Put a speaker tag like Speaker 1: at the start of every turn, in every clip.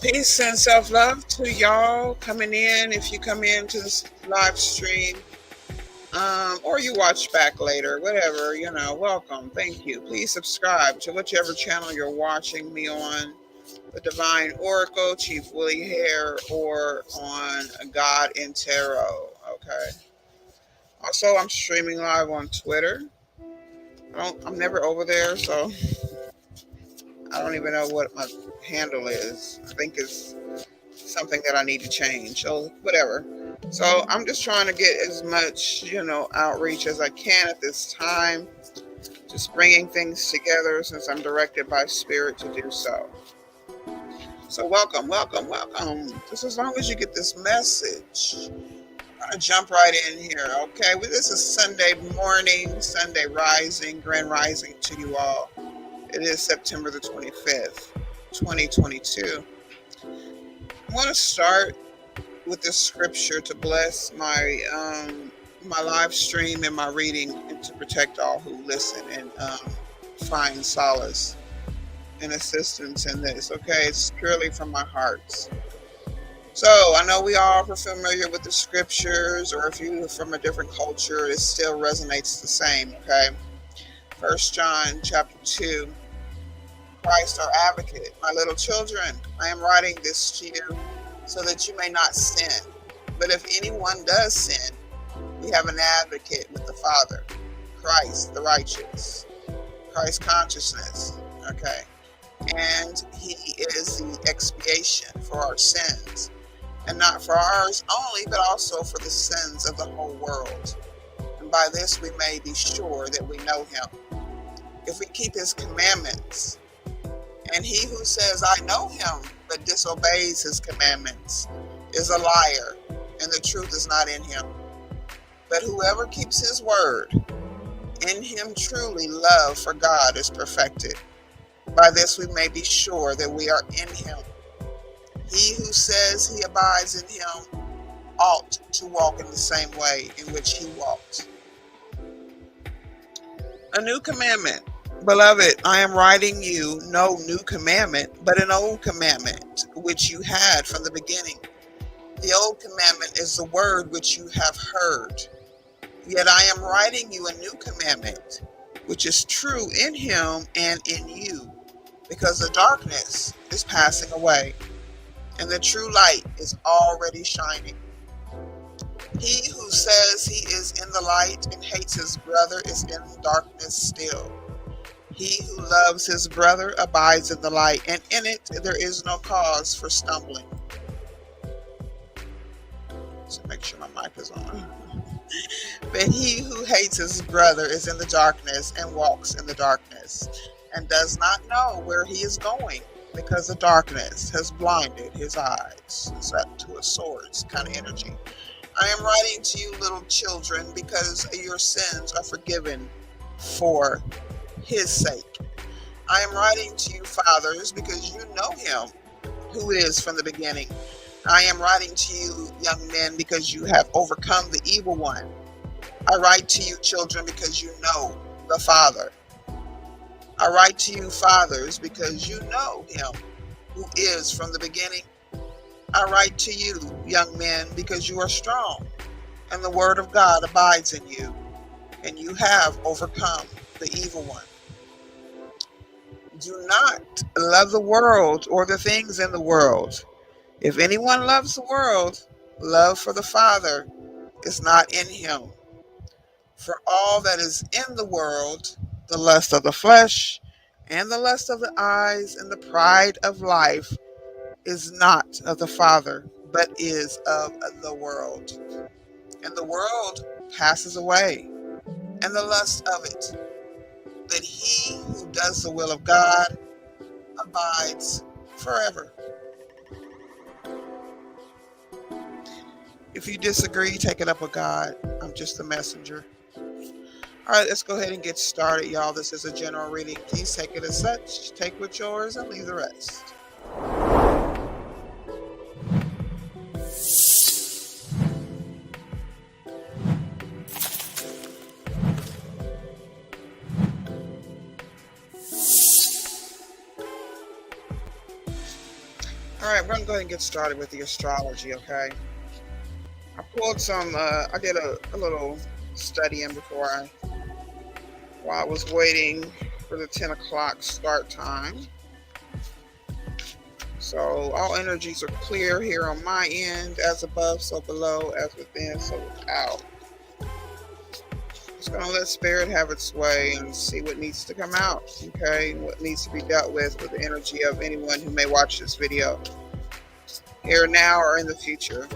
Speaker 1: Peace and self love to y'all coming in. If you come into this live stream, or you watch back later, whatever, welcome. Thank you. Please subscribe to whichever channel you're watching me on, the Divine Oracle, Chief Willie Hare, or on God in Tarot. Okay. Also, I'm streaming live on Twitter. I'm never over there, so I don't even know what my handle is. I think it's something that I need to change. So whatever. So I'm just trying to get as much, outreach as I can at this time. Just bringing things together since I'm directed by Spirit to do so. So welcome, welcome, welcome. Just as long as you get this message. I'm going to jump right in here. Okay, well, this is Sunday morning, Sunday rising, grand rising to you all. It is September the 25th, 2022. I want to start with this scripture to bless my my live stream and my reading, and to protect all who listen and find solace and assistance in this. Okay, it's purely from my heart. So I know we all are familiar with the scriptures, or if you're from a different culture, it still resonates the same. Okay, 1 John chapter 2. Christ our advocate. My little children, I am writing this to you so that you may not sin. But if anyone does sin, we have an advocate with the Father, Christ the righteous, Christ consciousness. Okay. And he is the expiation for our sins, and not for ours only, but also for the sins of the whole world. And by this we may be sure that we know him, if we keep his commandments. And he who says, I know him, but disobeys his commandments, is a liar, and the truth is not in him. But whoever keeps his word, in him truly love for God is perfected. By this we may be sure that we are in him. He who says he abides in him ought to walk in the same way in which he walked. A new commandment. Beloved, I am writing you no new commandment, but an old commandment, which you had from the beginning. The old commandment is the word which you have heard. Yet I am writing you a new commandment, which is true in him and in you, because the darkness is passing away, and the true light is already shining. He who says he is in the light and hates his brother is in darkness still. He who loves his brother abides in the light, and in it there is no cause for stumbling. So make sure my mic is on. But he who hates his brother is in the darkness and walks in the darkness, and does not know where he is going, because the darkness has blinded his eyes. It's up to a swords kind of energy. I am writing to you, little children, because your sins are forgiven for his sake. I am writing to you, fathers, because you know him who is from the beginning. I am writing to you, young men, because you have overcome the evil one. I write to you, children, because you know the Father. I write to you, fathers, because you know him who is from the beginning. I write to you, young men, because you are strong, and the word of God abides in you, and you have overcome the evil one. Do not love the world or the things in the world. If anyone loves the world, love for the Father is not in him. For all that is in the world, the lust of the flesh, and the lust of the eyes, and the pride of life, is not of the Father, but is of the world. And the world passes away, and the lust of it. But he who does the will of God abides forever. If you disagree, take it up with God. I'm just the messenger. All right, let's go ahead and get started, y'all. This is a general reading. Please take it as such. Take what's yours and leave the rest. All right, we're going to go ahead and get started with the astrology, okay? I pulled some, I did a little studying while I was waiting for the 10 o'clock start time. So all energies are clear here on my end, as above, so below, as within, so without. Just going to let spirit have its way and see what needs to come out, okay? What needs to be dealt with the energy of anyone who may watch this video here now or in the future.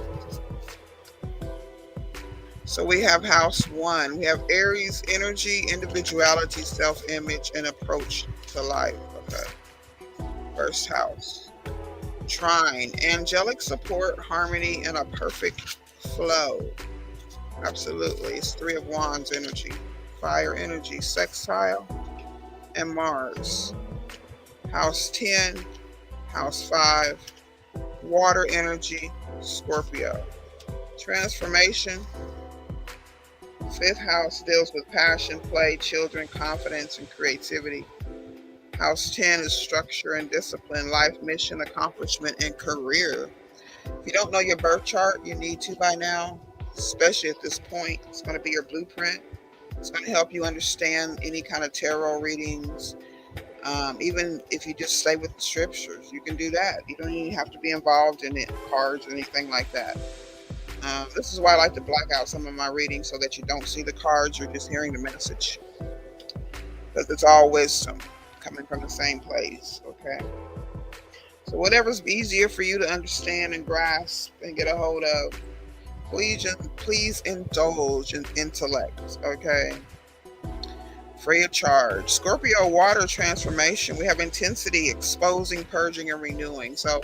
Speaker 1: So we have house 1. We have Aries energy, individuality, self-image, and approach to life. Okay. First house. Trine, angelic support, harmony, and a perfect flow. Absolutely. It's 3 of Wands energy. Fire energy, sextile, and Mars. House 10, house 5, water energy, Scorpio. Transformation. 5th house deals with passion, play, children, confidence, and creativity. House 10 is structure and discipline, life mission, accomplishment, and career. If you don't know your birth chart, you need to by now, especially at this point. It's going to be your blueprint. It's going to help you understand any kind of tarot readings. Even if you just stay with the scriptures, you can do that. You don't even have to be involved in it, cards or anything like that. This is why I like to black out some of my readings so that you don't see the cards, you're just hearing the message. Because it's all wisdom coming from the same place, okay? So whatever's easier for you to understand and grasp and get a hold of, please indulge in intellect, okay? Free of charge. Scorpio water transformation. We have intensity, exposing, purging, and renewing. So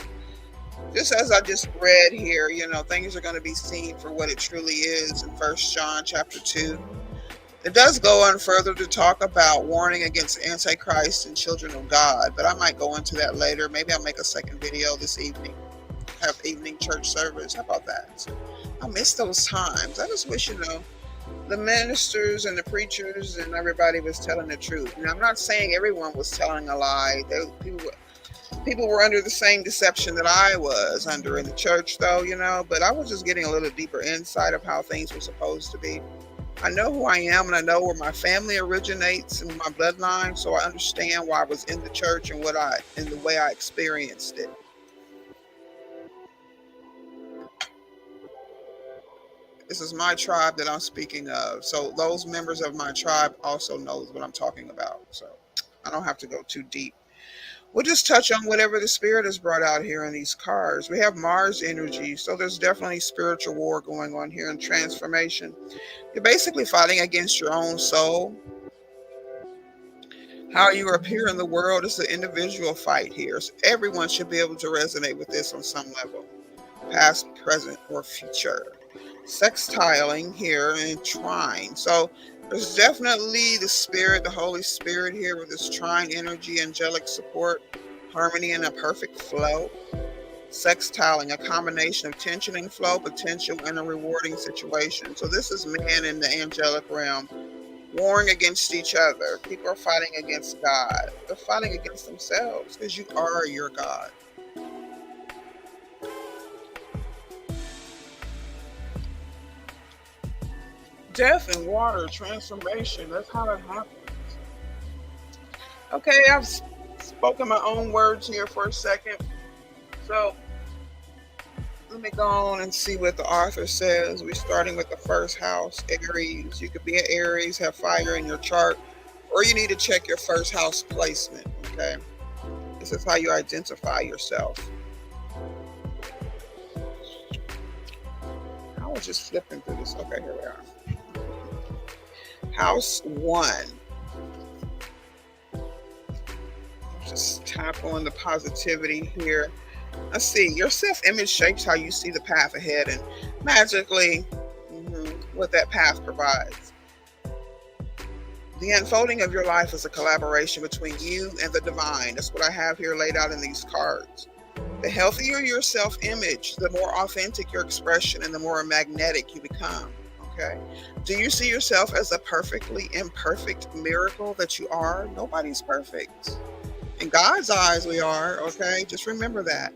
Speaker 1: just as I just read here, things are going to be seen for what it truly is in 1 John chapter 2. It does go on further to talk about warning against Antichrist and children of God, but I might go into that later. Maybe I'll make a second video this evening. Have evening church service. How about that? I miss those times. I just wish, the ministers and the preachers and everybody was telling the truth. I'm not saying everyone was telling a lie. People were under the same deception that I was under in the church, though, but I was just getting a little deeper insight of how things were supposed to be. I know who I am, and I know where my family originates and my bloodline, so I understand why I was in the church and the way I experienced it. This is my tribe that I'm speaking of. So those members of my tribe also knows what I'm talking about. So I don't have to go too deep. We'll just touch on whatever the spirit has brought out here in these cards. We have Mars energy, so there's definitely spiritual war going on here in transformation. You're basically fighting against your own soul. How you appear in the world is an individual fight here. So everyone should be able to resonate with this on some level, past, present, or future. Sextiling here and trine. So there's definitely the spirit, the Holy Spirit here with this trine energy, angelic support, harmony, and a perfect flow. Sextiling, a combination of tension and flow, potential, and a rewarding situation. So this is man in the angelic realm warring against each other. People are fighting against God. They're fighting against themselves because you are your God. Death and water, transformation. That's how it happens. Okay, I've spoken my own words here for a second. So let me go on and see what the author says. We're starting with the first house, Aries. You could be an Aries, have fire in your chart, or you need to check your first house placement, okay? This is how you identify yourself. I was just flipping through this. Okay, here we are. House 1. Just tap on the positivity here. Let's see. Your self-image shapes how you see the path ahead and magically what that path provides. The unfolding of your life is a collaboration between you and the divine. That's what I have here laid out in these cards. The healthier your self-image, the more authentic your expression and the more magnetic you become. Okay. Do you see yourself as a perfectly imperfect miracle that you are? Nobody's perfect. In God's eyes, we are. Okay. Just remember that.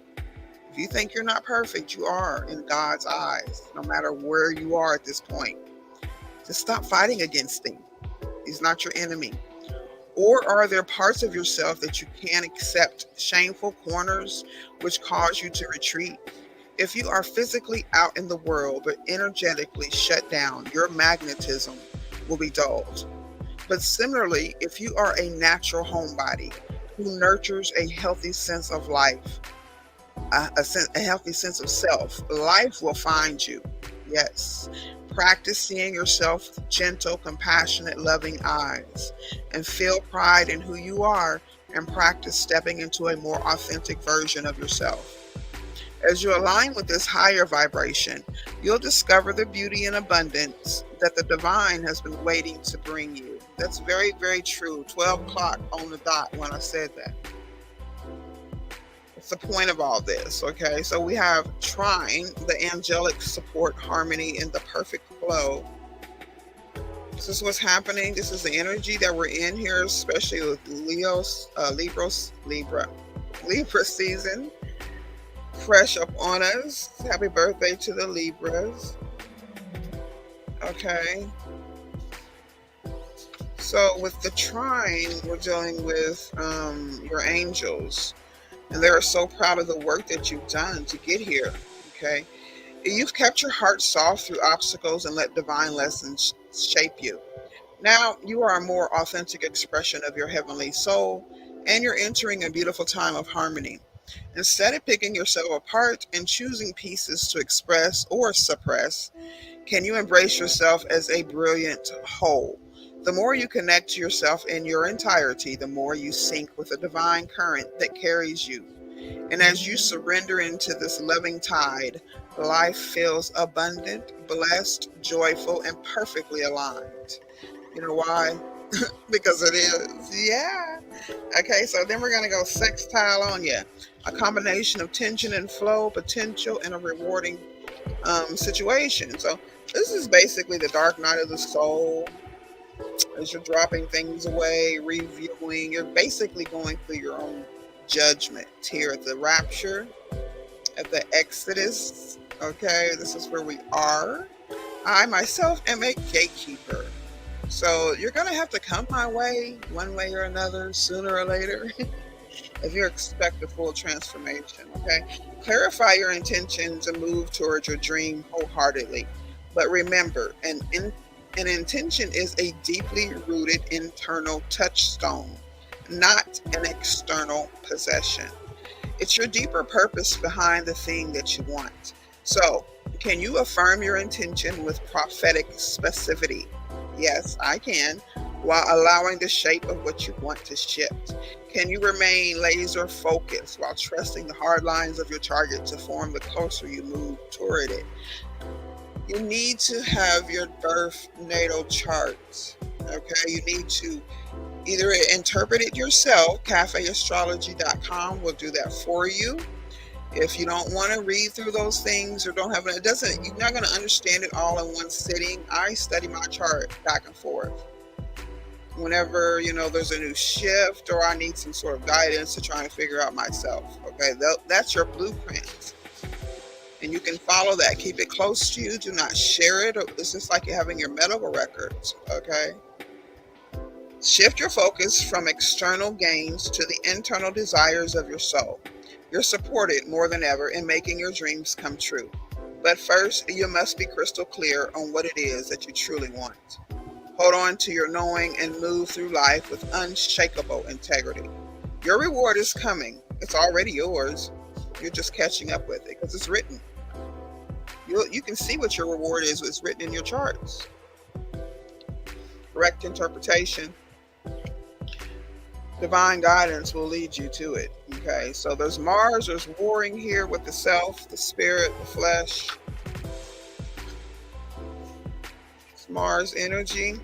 Speaker 1: If you think you're not perfect, you are in God's eyes, no matter where you are at this point. Just stop fighting against him. He's not your enemy. Or are there parts of yourself that you can't accept, shameful corners which cause you to retreat? If you are physically out in the world but energetically shut down, your magnetism will be dulled. But similarly, if you are a natural homebody who nurtures a healthy sense of life, a healthy sense of self, life will find you. Yes. Practice seeing yourself with gentle, compassionate, loving eyes and feel pride in who you are and practice stepping into a more authentic version of yourself. As you align with this higher vibration, you'll discover the beauty and abundance that the divine has been waiting to bring you. That's very, very true. 12 o'clock on the dot when I said that. What's the point of all this? Okay, so we have trine, the angelic support, harmony, and the perfect flow. This is what's happening. This is the energy that we're in here, especially with Libra season. Fresh up on us. Happy birthday to the Libras. Okay. So with the trine, we're dealing with your angels. And they're so proud of the work that you've done to get here. Okay. You've kept your heart soft through obstacles and let divine lessons shape you. Now you are a more authentic expression of your heavenly soul, and you're entering a beautiful time of harmony. Instead of picking yourself apart and choosing pieces to express or suppress, can you embrace yourself as a brilliant whole? The more you connect to yourself in your entirety, the more you sync with the divine current that carries you. And as you surrender into this loving tide, life feels abundant, blessed, joyful, and perfectly aligned. You know why? Because it is. Yeah. Okay, so then we're going to go sextile on you. A combination of tension and flow, potential, and a rewarding situation. So this is basically the dark night of the soul. As you're dropping things away, reviewing, you're basically going through your own judgment here at the rapture, at the exodus. Okay, this is where we are. I myself am a gatekeeper. So you're going to have to come my way, one way or another, sooner or later, if you expect a full transformation. Okay, clarify your intentions and move towards your dream wholeheartedly. But remember, an intention is a deeply rooted internal touchstone, not an external possession. It's your deeper purpose behind the thing that you want. So, can you affirm your intention with prophetic specificity? Yes, I can, while allowing the shape of what you want to shift. Can you remain laser focused while trusting the hard lines of your target to form the closer you move toward it? You need to have your birth natal chart. Okay, you need to either interpret it yourself. cafeastrology.com will do that for you. If you don't want to read through those things or don't have it, you're not going to understand it all in one sitting. I study my chart back and forth. Whenever, there's a new shift or I need some sort of guidance to try and figure out myself. Okay, that's your blueprint. And you can follow that. Keep it close to you. Do not share it. It's just like you're having your medical records. Okay. Shift your focus from external gains to the internal desires of your soul. You're supported more than ever in making your dreams come true. But first, you must be crystal clear on what it is that you truly want. Hold on to your knowing and move through life with unshakable integrity. Your reward is coming. It's already yours. You're just catching up with it because it's written. You can see what your reward is. It's written in your charts. correct interpretation, divine guidance will lead you to it. Okay, so there's Mars, there's warring here with the self, the spirit, the flesh. It's Mars energy.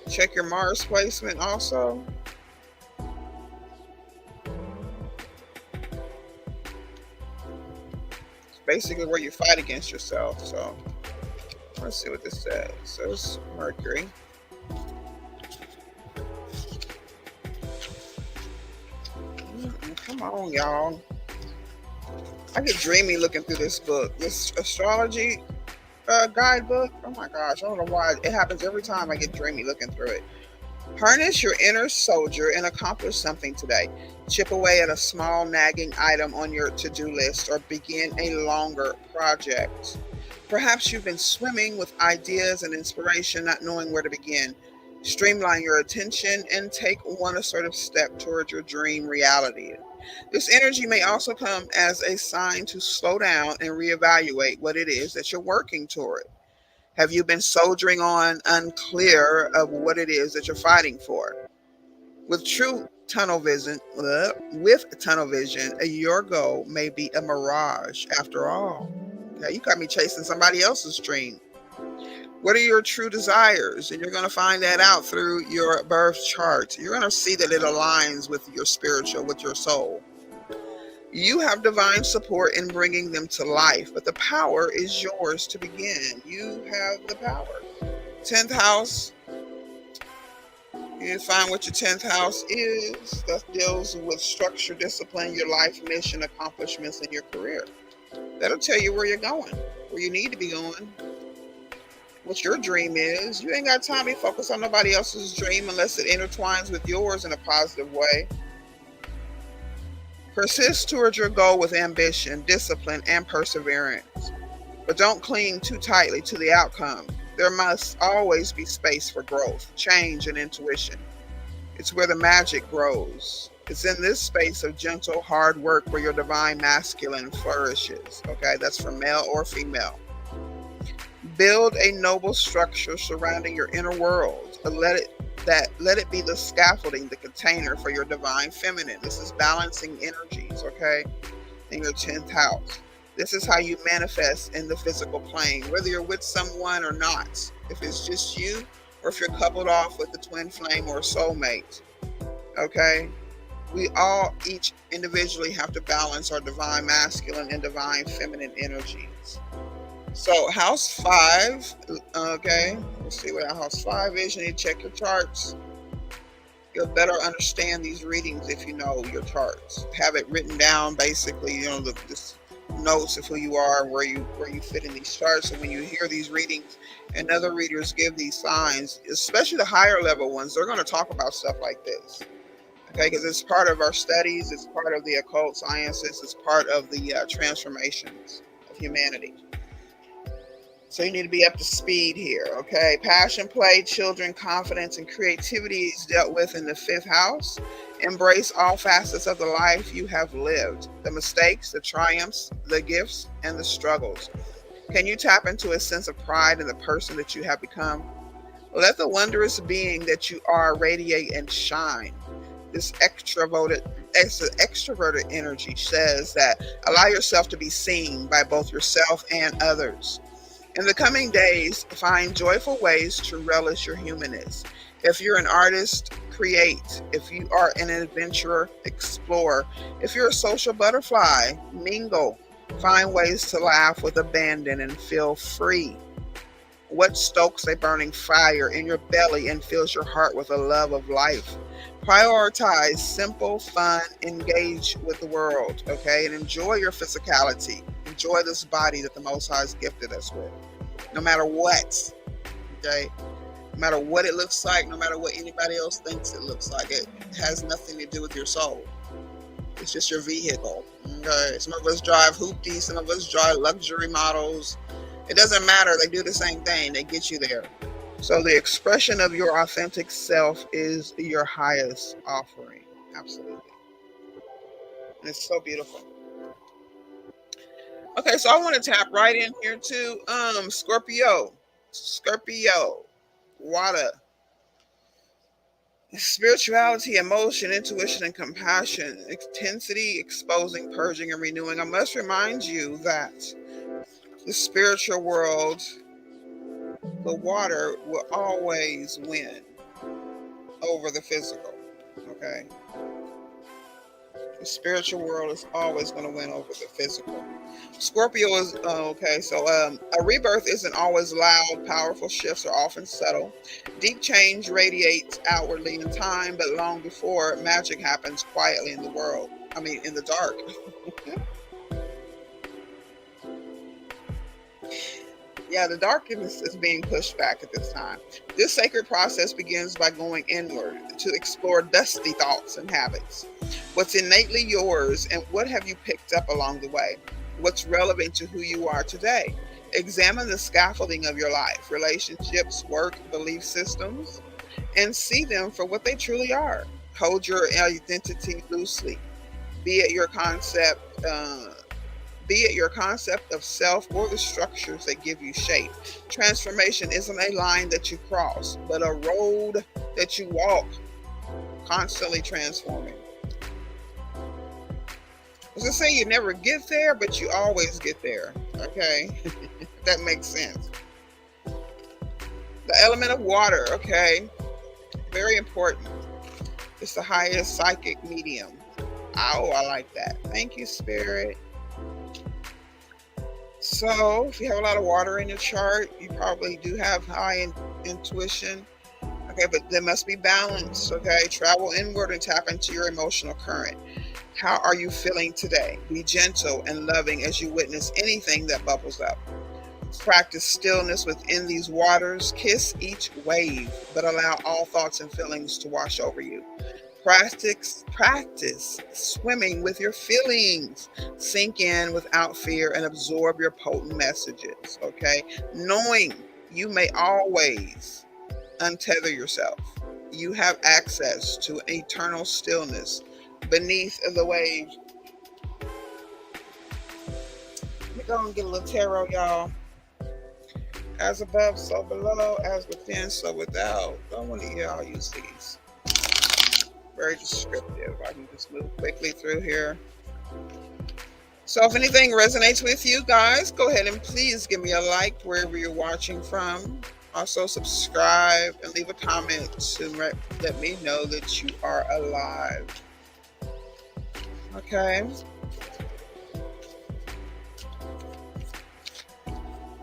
Speaker 1: Check your Mars placement also. It's basically where you fight against yourself. So let's see what this says. So it's Mercury. Come on, y'all. I get dreamy looking through this book. This astrology guidebook. Oh my gosh, I don't know why. It happens every time I get dreamy looking through it. Harness your inner soldier and accomplish something today. Chip away at a small nagging item on your to-do list or begin a longer project. Perhaps you've been swimming with ideas and inspiration, not knowing where to begin. Streamline your attention and take one assertive step toward your dream reality. This energy may also come as a sign to slow down and reevaluate what it is that you're working toward. Have you been soldiering on, unclear of what it is that you're fighting for? With true tunnel vision, your goal may be a mirage after all. Okay, you got me chasing somebody else's dream. What are your true desires? And you're going to find that out through your birth chart. You're going to see that it aligns with your spiritual, with your soul. You have divine support in bringing them to life, but the power is yours to begin. You have the power. 10th house, you find what your 10th house is. That deals with structure, discipline, your life mission, accomplishments, and your career. That'll tell you where you're going, where you need to be going, what your dream is. You ain't got time to be focused on nobody else's dream unless it intertwines with yours in a positive way. Persist towards your goal with ambition, discipline, and perseverance. But don't cling too tightly to the outcome. There must always be space for growth, change, and intuition. It's where the magic grows. It's in this space of gentle, hard work where your divine masculine flourishes. Okay, that's for male or female. Build a noble structure surrounding your inner world. Let it be the scaffolding, the container for your divine feminine. This is balancing energies, okay, in your 10th house. This is how you manifest in the physical plane, whether you're with someone or not. If it's just you, or if you're coupled off with a twin flame or a soulmate, okay? We all, each individually, have to balance our divine masculine and divine feminine energies. So house 5, okay, let's see what house 5 is. You need to check your charts. You'll better understand these readings if you know your charts. Have it written down, basically, you know, the notes of who you are, where you fit in these charts. And when you hear these readings and other readers give these signs, especially the higher level ones, they're going to talk about stuff like this. Okay, because it's part of our studies, it's part of the occult sciences, it's part of the transformations of humanity. So you need to be up to speed here, okay? Passion, play, children, confidence, and creativity is dealt with in the 5th house. Embrace all facets of the life you have lived, the mistakes, the triumphs, the gifts, and the struggles. Can you tap into a sense of pride in the person that you have become? Let the wondrous being that you are radiate and shine. This extroverted energy says that allow yourself to be seen by both yourself and others. In the coming days, find joyful ways to relish your humanness. If you're an artist, create. If you are an adventurer, explore. If you're a social butterfly, mingle. Find ways to laugh with abandon and feel free. What stokes a burning fire in your belly and fills your heart with a love of life? Prioritize simple, fun, engage with the world, okay? And enjoy your physicality. Enjoy this body that the Most High has gifted us with. No matter what, okay? No matter what it looks like, no matter what anybody else thinks it looks like, it has nothing to do with your soul. It's just your vehicle, okay? Some of us drive hoopties, some of us drive luxury models. It doesn't matter. They do the same thing. They get you there. So the expression of your authentic self is your highest offering. Absolutely. And it's so beautiful. Okay, so I want to tap right in here too. Scorpio. Water. Spirituality, emotion, intuition, and compassion. Intensity, exposing, purging, and renewing. I must remind you that the spiritual world, the water, will always win over the physical. Okay? The spiritual world is always going to win over the physical. Scorpio is okay. So a rebirth isn't always loud. Powerful shifts are often subtle. Deep change radiates outwardly in time, but long before magic happens quietly in the world. I mean, in the dark. Yeah, the darkness is being pushed back at this time. This sacred process begins by going inward to explore dusty thoughts and habits. What's innately yours and what have you picked up along the way? What's relevant to who you are today? Examine the scaffolding of your life, relationships, work, belief systems, and see them for what they truly are. Hold your identity loosely, be it your concept. Be it your concept of self or the structures that give you shape. Transformation isn't a line that you cross, but a road that you walk, constantly transforming. As I say, you never get there, but you always get there. Okay? That makes sense. The element of water, okay? Very important. It's the highest psychic medium. Oh, I like that. Thank you, Spirit. So, if you have a lot of water in your chart, you probably do have high intuition. Okay, but there must be balance. Okay, travel inward and tap into your emotional current. How are you feeling today? Be gentle and loving as you witness anything that bubbles up. Practice stillness within these waters. Kiss each wave, but allow all thoughts and feelings to wash over you. Practice swimming with your feelings. Sink in without fear and absorb your potent messages. Okay, knowing you may always untether yourself. You have access to eternal stillness beneath the waves. Let me go and get a little tarot, y'all. As above, so below. As within, so without. Don't want to y'all use these. Very descriptive. I can just move quickly through here. So if anything resonates with you guys, go ahead and please give me a like wherever you're watching from. Also subscribe and leave a comment to let me know that you are alive. Okay.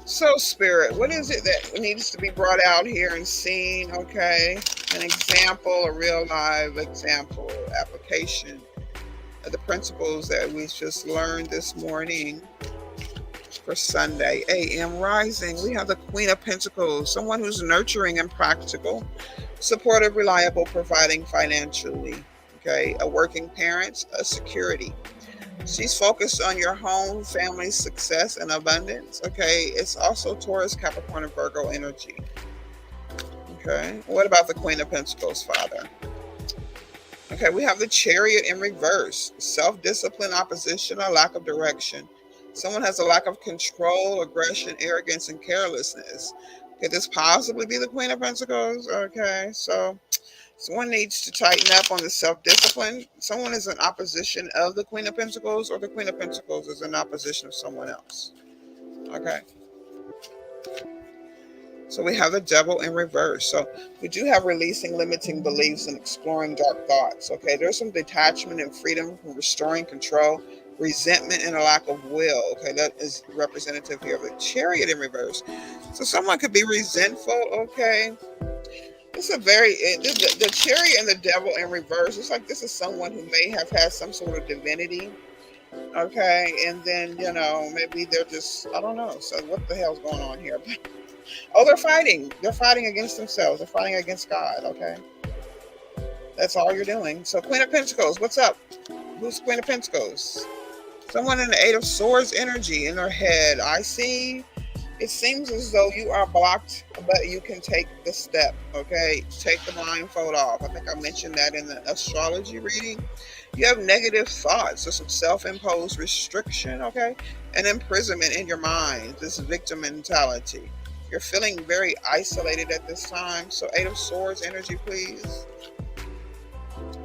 Speaker 1: So Spirit, what is it that needs to be brought out here and seen? Okay. An example, a real live example, application of the principles that we just learned this morning for Sunday AM Rising. We have the Queen of Pentacles, someone who's nurturing and practical, supportive, reliable, providing financially. Okay, a working parent, a security. She's focused on your home, family, success, and abundance. Okay, it's also Taurus, Capricorn, and Virgo energy. Okay, what about the Queen of Pentacles, Father? Okay, we have the Chariot in reverse. Self-discipline, opposition, or lack of direction. Someone has a lack of control, aggression, arrogance, and carelessness. Could this possibly be the Queen of Pentacles? Okay, so someone needs to tighten up on the self-discipline. Someone is in opposition of the Queen of Pentacles, or the Queen of Pentacles is in opposition of someone else. Okay. So we have the Devil in reverse. So we do have releasing limiting beliefs and exploring dark thoughts. Okay, there's some detachment and freedom from restoring control, resentment, and a lack of will. Okay, that is representative here of the Chariot in reverse. So someone could be resentful. Okay, it's a very the Chariot and the Devil in reverse. It's like this is someone who may have had some sort of divinity. Okay, and then maybe they're just, I don't know. So what the hell's going on here? Oh, they're fighting. They're fighting against themselves. They're fighting against God, okay? That's all you're doing. So Queen of Pentacles, what's up? Who's Queen of Pentacles? Someone in the Eight of Swords energy in their head. I see. It seems as though you are blocked, but you can take the step, okay? Take the blindfold off. I think I mentioned that in the astrology reading. You have negative thoughts, so some self-imposed restriction, okay? And imprisonment in your mind, this victim mentality. You're feeling very isolated at this time. So 8 of Swords energy, please.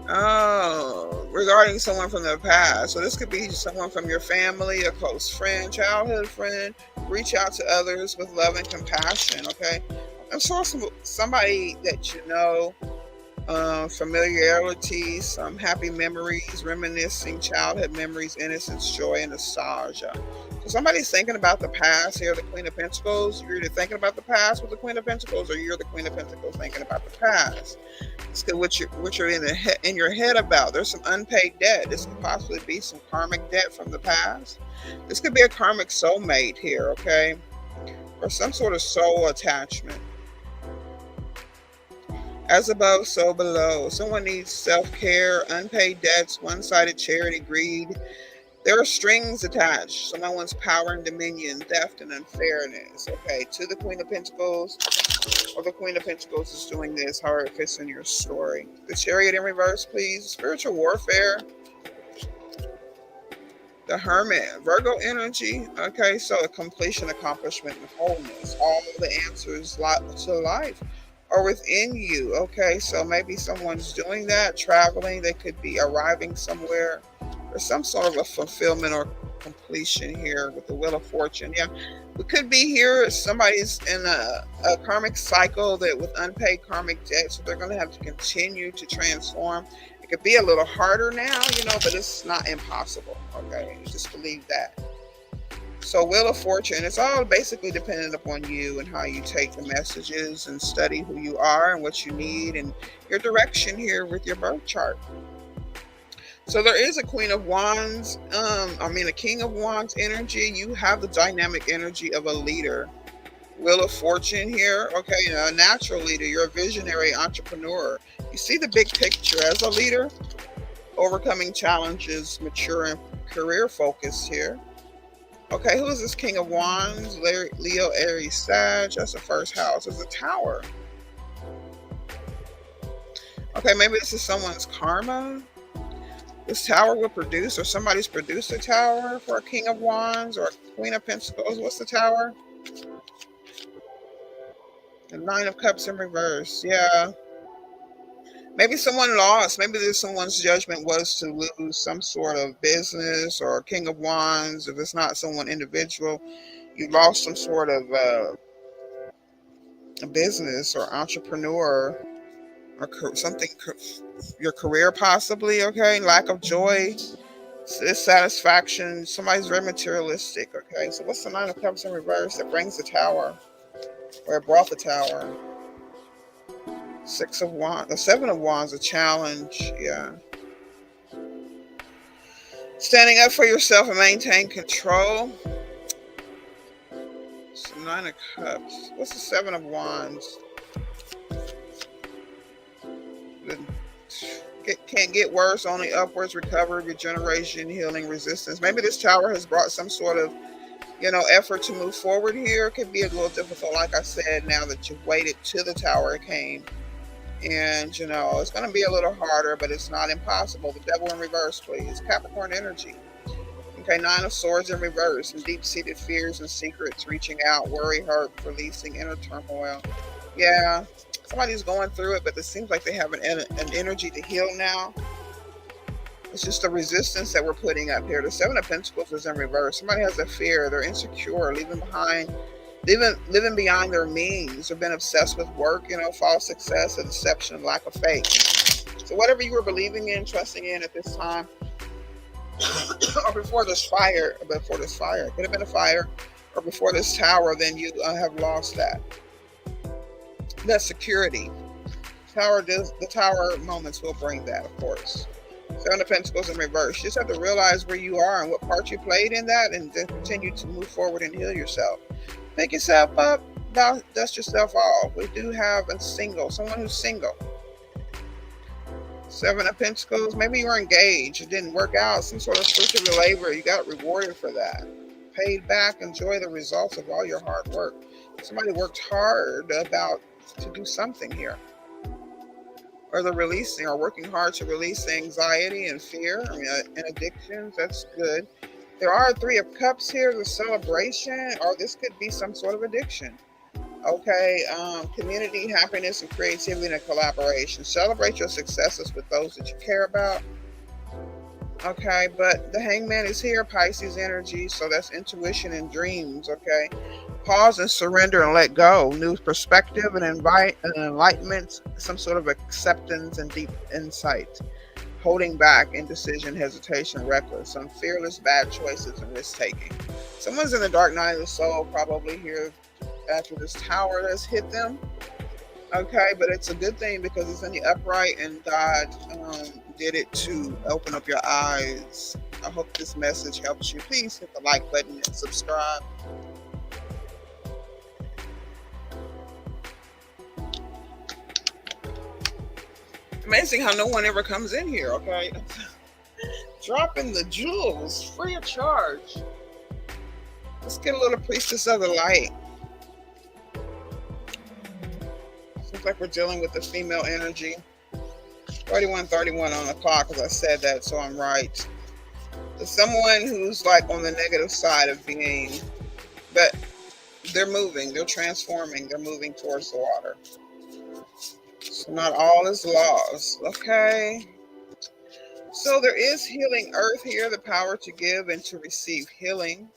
Speaker 1: Oh, regarding someone from the past. So this could be someone from your family, a close friend, childhood friend. Reach out to others with love and compassion, okay? I'm sure somebody that you know, familiarity, some happy memories, reminiscing childhood memories, innocence, joy, and nostalgia. So somebody's thinking about the past here, the Queen of Pentacles. You're either thinking about the past with the Queen of Pentacles, or you're the Queen of Pentacles thinking about the past. It's what you're in your head about. There's some unpaid debt. This could possibly be some karmic debt from the past. This could be a karmic soulmate here, okay? Or some sort of soul attachment. As above, so below. Someone needs self-care, unpaid debts, one-sided charity, greed. There are strings attached. So no one's power and dominion, theft and unfairness. Okay, to the Queen of Pentacles, or the Queen of Pentacles is doing this, however it fits in your story. The Chariot in reverse, please. Spiritual warfare. The Hermit, Virgo energy. Okay, so a completion, accomplishment, and wholeness. All the answers to life are within you. Okay, so maybe someone's doing that, traveling. They could be arriving somewhere, or some sort of a fulfillment or completion here with the Wheel of Fortune. Yeah, we could be here. Somebody's in a karmic cycle that with unpaid karmic debt, so they're going to have to continue to transform. It could be a little harder now, but it's not impossible. Okay, just believe that. So Wheel of Fortune, it's all basically dependent upon you and how you take the messages and study who you are and what you need and your direction here with your birth chart. So there is a Queen of Wands, a King of Wands energy. You have the dynamic energy of a leader. Wheel of Fortune here, okay, a natural leader. You're a visionary entrepreneur. You see the big picture as a leader, overcoming challenges, mature and career focused here. Okay, who is this King of Wands? Leo, Aries, Sag. That's the first house. It's a Tower. Okay, maybe this is someone's karma. This Tower will produce, or somebody's produced a Tower for a King of Wands or a Queen of Pentacles. What's the Tower? The Nine of Cups in reverse. Yeah. Maybe someone lost. Maybe someone's judgment was to lose some sort of business or King of Wands. If it's not someone individual, you lost some sort of a business or entrepreneur or something, your career possibly, okay? Lack of joy, dissatisfaction. Somebody's very materialistic, okay? So what's the Nine of Cups in reverse that brings the Tower, or it brought the Tower? Six of Wands, the Seven of Wands, a challenge, yeah. Standing up for yourself and maintain control. So Nine of Cups. What's the Seven of Wands? Can't get worse, only upwards, recovery, regeneration, healing, resistance. Maybe this Tower has brought some sort of, effort to move forward here. It could be a little difficult, like I said, now that you've waited till the Tower came. And, it's going to be a little harder, but it's not impossible. The Devil in reverse, please. Capricorn energy. Okay, Nine of Swords in reverse. And deep-seated fears and secrets, reaching out, worry, hurt, releasing inner turmoil. Yeah, somebody's going through it, but it seems like they have an energy to heal now. It's just the resistance that we're putting up here. The Seven of Pentacles is in reverse. Somebody has a fear. They're insecure, living beyond their means, or been obsessed with work, false success, a deception, lack of faith. So whatever you were believing in, trusting in at this time, or before this fire, it could have been a fire, or before this Tower, then you have lost that security. The Tower moments will bring that, of course. Seven of Pentacles in reverse. You just have to realize where you are and what part you played in that, and then continue to move forward and heal yourself. Pick yourself up, dust yourself off. We do have someone who's single. Seven of Pentacles, maybe you were engaged, it didn't work out, some sort of fruit of your labor, you got rewarded for that. Paid back, enjoy the results of all your hard work. Somebody worked hard to do something here. Or they're releasing, or working hard to release anxiety and fear, and addictions. That's good. There are Three of Cups here, the celebration, or this could be some sort of addiction. Okay, community happiness and creativity and collaboration. Celebrate your successes with those that you care about. Okay, but the hangman is here, Pisces energy, so that's intuition and dreams. Okay, pause and surrender and let go. New perspective and invite an enlightenment, some sort of acceptance and deep insight. Holding back, indecision, hesitation, reckless, some fearless bad choices and risk taking. Someone's in the dark night of the soul, probably here after this tower has hit them. Okay, but it's a good thing because it's in the upright and God did it to open up your eyes. I hope this message helps you. Please hit the like button and subscribe. Amazing how no one ever comes in here, okay? Dropping the jewels free of charge. Let's get a little priestess of the light. Seems like we're dealing with the female energy. 31:31 on the clock, as I said that, so I'm right. There's someone who's like on the negative side of being, but they're moving, they're transforming, they're moving towards the water. So not all is lost, okay? So there is healing earth here, the power to give and to receive healing.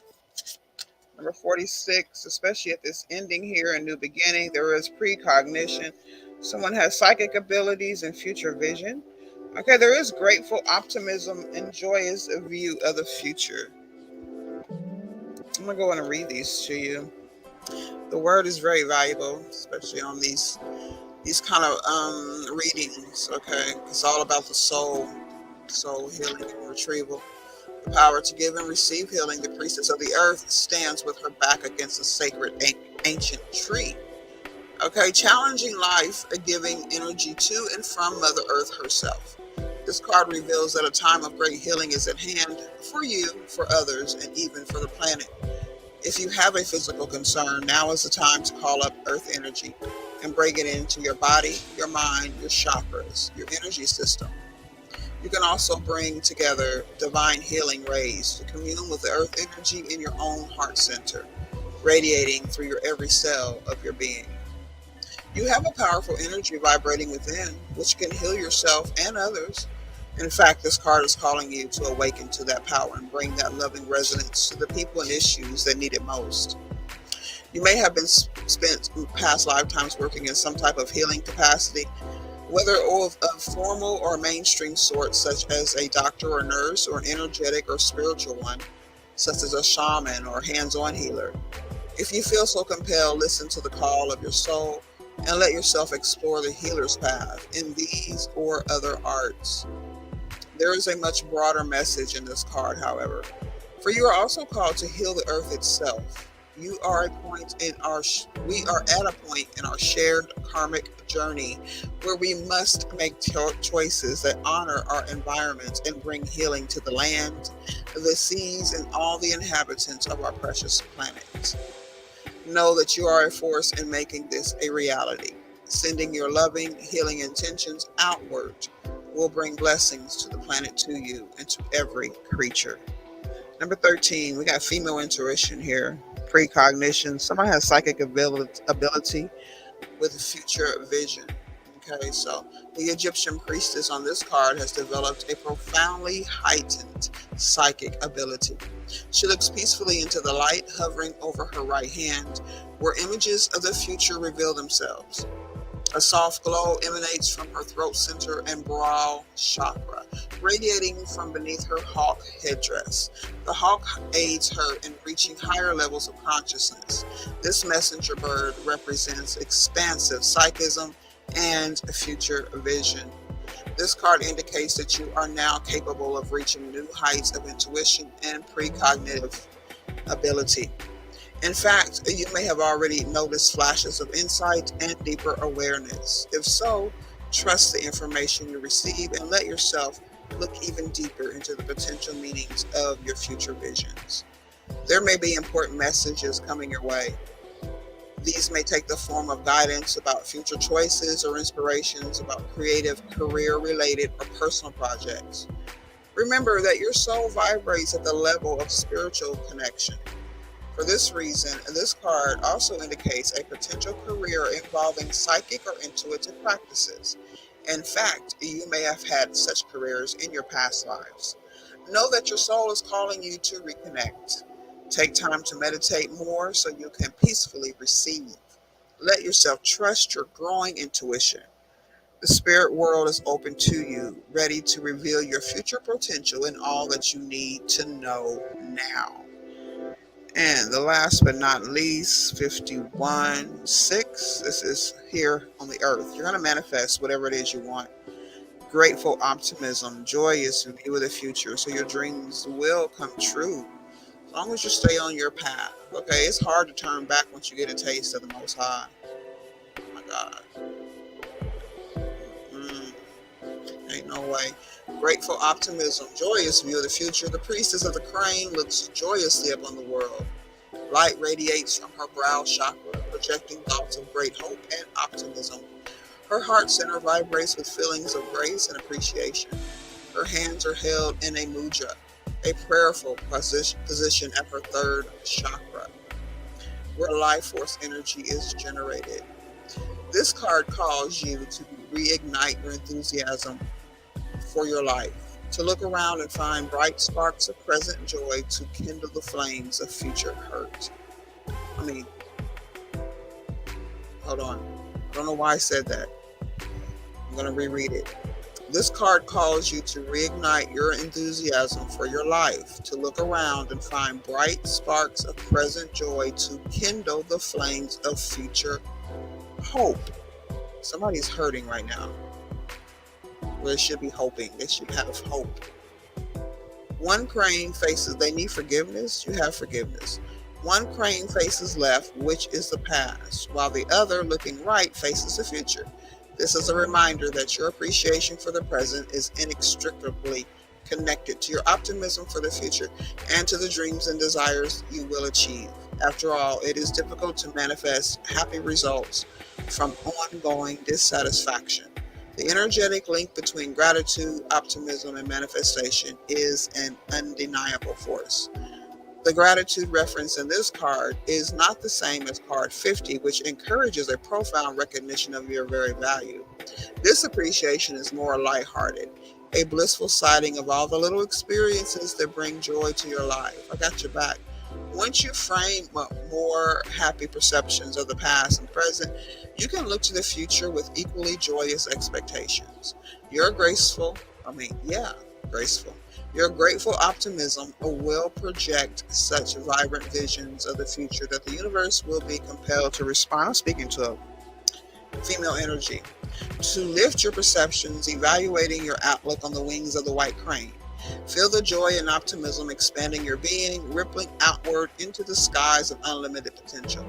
Speaker 1: Number 46, especially at this ending here and new beginning, there is precognition. Someone has psychic abilities and future vision. Okay, there is grateful optimism and joyous view of the future. I'm going to go in and read these to you. The word is very valuable, especially on these kind of readings, okay? It's all about the soul healing and retrieval. The power to give and receive healing. The priestess of the earth stands with her back against a sacred ancient tree. Okay, challenging life, giving energy to and from Mother Earth herself. This card reveals that a time of great healing is at hand for you, for others, and even for the planet. If you have a physical concern, now is the time to call up Earth energy and bring it into your body, your mind, your chakras, your energy system. You can also bring together divine healing rays to commune with the Earth energy in your own heart center, radiating through your every cell of your being. You have a powerful energy vibrating within, which can heal yourself and others. In fact, this card is calling you to awaken to that power and bring that loving resonance to the people and issues that need it most. You may have been spent past lifetimes working in some type of healing capacity, whether of a formal or mainstream sort, such as a doctor or nurse, or an energetic or spiritual one, such as a shaman or hands-on healer. If you feel so compelled, listen to the call of your soul and let yourself explore the healer's path in these or other arts. There is a much broader message in this card, however, for you are also called to heal the earth itself. We are at a point in our shared karmic journey where we must make choices that honor our environment and bring healing to the land, the seas, and all the inhabitants of our precious planet. Know that you are a force in making this a reality. Sending your loving, healing intentions outward will bring blessings to the planet, to you, and to every creature. Number 13, we got female intuition here. Precognition. Someone has psychic ability with future vision. Okay, so the Egyptian priestess on this card has developed a profoundly heightened psychic ability. She looks peacefully into the light, hovering over her right hand, where images of the future reveal themselves. A soft glow emanates from her throat center and brow chakra, radiating from beneath her hawk headdress. The hawk aids her in reaching higher levels of consciousness. This messenger bird represents expansive psychism and future vision. This card indicates that you are now capable of reaching new heights of intuition and precognitive ability. In fact, you may have already noticed flashes of insight and deeper awareness. If so, trust the information you receive and let yourself look even deeper into the potential meanings of your future visions. There may be important messages coming your way. These may take the form of guidance about future choices or inspirations about creative, career-related, or personal projects. Remember that your soul vibrates at the level of spiritual connection. For this reason, this card also indicates a potential career involving psychic or intuitive practices. In fact, you may have had such careers in your past lives. Know that your soul is calling you to reconnect. Take time to meditate more so you can peacefully receive. Let yourself trust your growing intuition. The spirit world is open to you, ready to reveal your future potential and all that you need to know now. And the last but not least, 51 6. This is here on the earth. You're going to manifest whatever it is you want. Grateful optimism, joyous view of the future, so your dreams will come true as long as you stay on your path. Okay, it's hard to turn back once you get a taste of the Most High. Oh my God. Mm, ain't no way. Grateful optimism, joyous view of the future. The priestess of the crane looks joyously upon the world. Light radiates from her brow chakra, projecting thoughts of great hope and optimism. Her heart center vibrates with feelings of grace and appreciation. Her hands are held in a mudra, a prayerful position at her third chakra, where life force energy is generated. This card calls you to reignite your enthusiasm for your life, to look around and find bright sparks of present joy to kindle the flames of future hurt. I mean, hold on. I don't know why I said that. I'm going to reread it. This card calls you to reignite your enthusiasm for your life, to look around and find bright sparks of present joy to kindle the flames of future hope. Somebody's hurting right now. Where they should be hoping. They should have hope. One crane faces, they need forgiveness. You have forgiveness. One crane faces left, which is the past, while the other, looking right, faces the future. This is a reminder that your appreciation for the present is inextricably connected to your optimism for the future and to the dreams and desires you will achieve. After all, it is difficult to manifest happy results from ongoing dissatisfaction. The energetic link between gratitude, optimism, and manifestation is an undeniable force. The gratitude reference in this card is not the same as card 50, which encourages a profound recognition of your very value. This appreciation is more lighthearted, a blissful sighting of all the little experiences that bring joy to your life. I got your back. Once you frame more happy perceptions of the past and present, you can look to the future with equally joyous expectations. Your graceful, graceful. Your grateful optimism will project such vibrant visions of the future that the universe will be compelled to respond. I'm speaking to a female energy. To lift your perceptions, evaluating your outlook on the wings of the white crane. Feel the joy and optimism expanding your being, rippling outward into the skies of unlimited potential.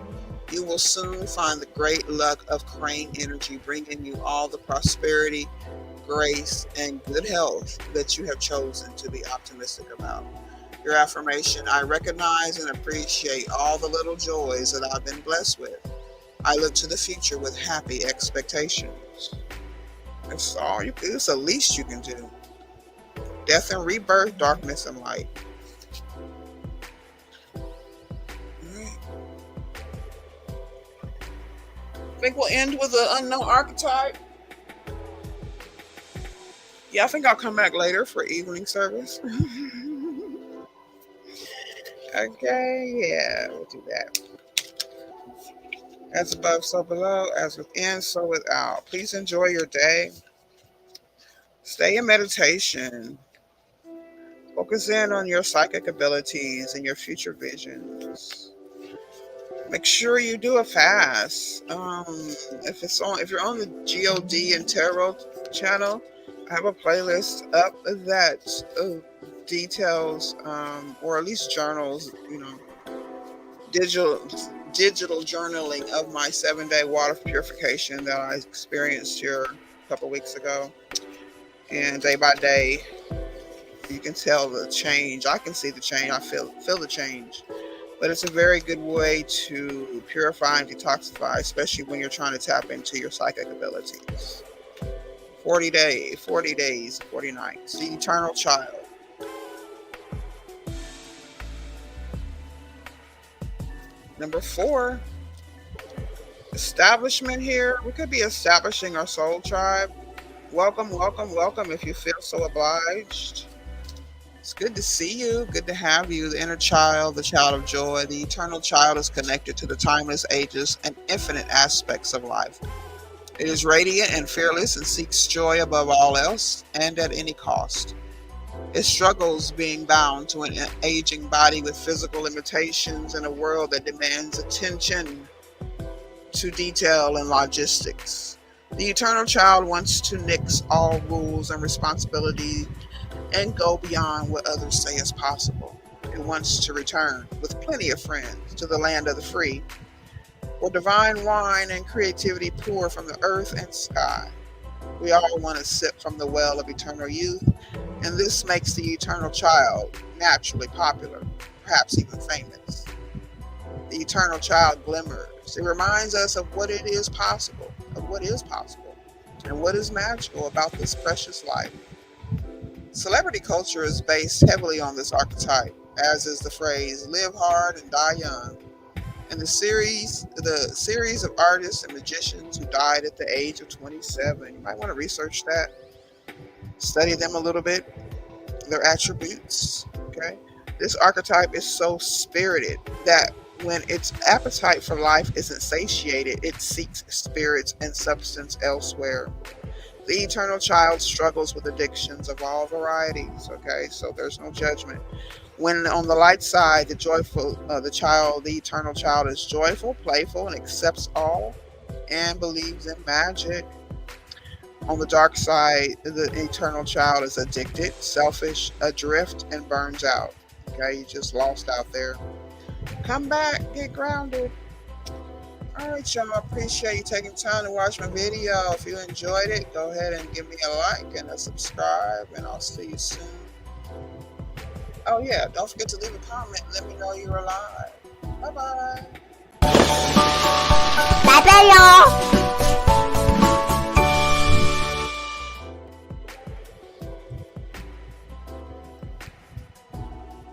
Speaker 1: You will soon find the great luck of crane energy bringing you all the prosperity, grace, and good health that you have chosen to be optimistic about. Your affirmation: I recognize and appreciate all the little joys that I've been blessed with. I look to the future with happy expectations. It's the least you can do. Death and rebirth, darkness and light. Alright. I think we'll end with the unknown archetype. Yeah, I think I'll come back later for evening service. Okay, yeah, we'll do that. As above, so below, as within, so without. Please enjoy your day. Stay in meditation. Focus in on your psychic abilities and your future visions. Make sure you do a fast. If you're on the God and Tarot channel, I have a playlist up that details, or at least journals, digital journaling of my 7-day water purification that I experienced here a couple weeks ago. And day by day, you can tell the change. I can see the change. I feel the change. But it's a very good way to purify and detoxify, especially when you're trying to tap into your psychic abilities. 40 days, 40 nights. The Eternal Child. Number 4, establishment here. We could be establishing our soul tribe. Welcome, welcome, welcome if you feel so obliged. It's good to see you. Good to have you. The inner child, the child of joy, the eternal child is connected to the timeless ages and infinite aspects of life. It is radiant and fearless and seeks joy above all else and at any cost. It struggles being bound to an aging body with physical limitations in a world that demands attention to detail and logistics. The eternal child wants to nix all rules and responsibility and go beyond what others say is possible. It wants to return, with plenty of friends, to the land of the free, where divine wine and creativity pour from the earth and sky. We all want to sip from the well of eternal youth, and this makes the eternal child naturally popular, perhaps even famous. The eternal child glimmers. It reminds us of what it is possible, and what is magical about this precious life. Celebrity culture is based heavily on this archetype, as is the phrase "live hard and die young." And the series of artists and magicians who died at the age of 27. You might want to research that, study them a little bit, their attributes. Okay, this archetype is so spirited that when its appetite for life isn't satiated, it seeks spirits and substance elsewhere. The eternal child struggles with addictions of all varieties. Okay, so there's no judgment. When on the light side, the eternal child is joyful, playful, and accepts all and believes in magic. On the dark side, the eternal child is addicted, selfish, adrift, and burns out. Okay, you just lost out there. Come back, get grounded. All right, y'all. Appreciate you taking time to watch my video. If you enjoyed it, go ahead and give me a like and a subscribe, and I'll see you soon. Oh yeah, don't forget to leave a comment and let me know you're alive. Bye bye.
Speaker 2: Bye bye, y'all.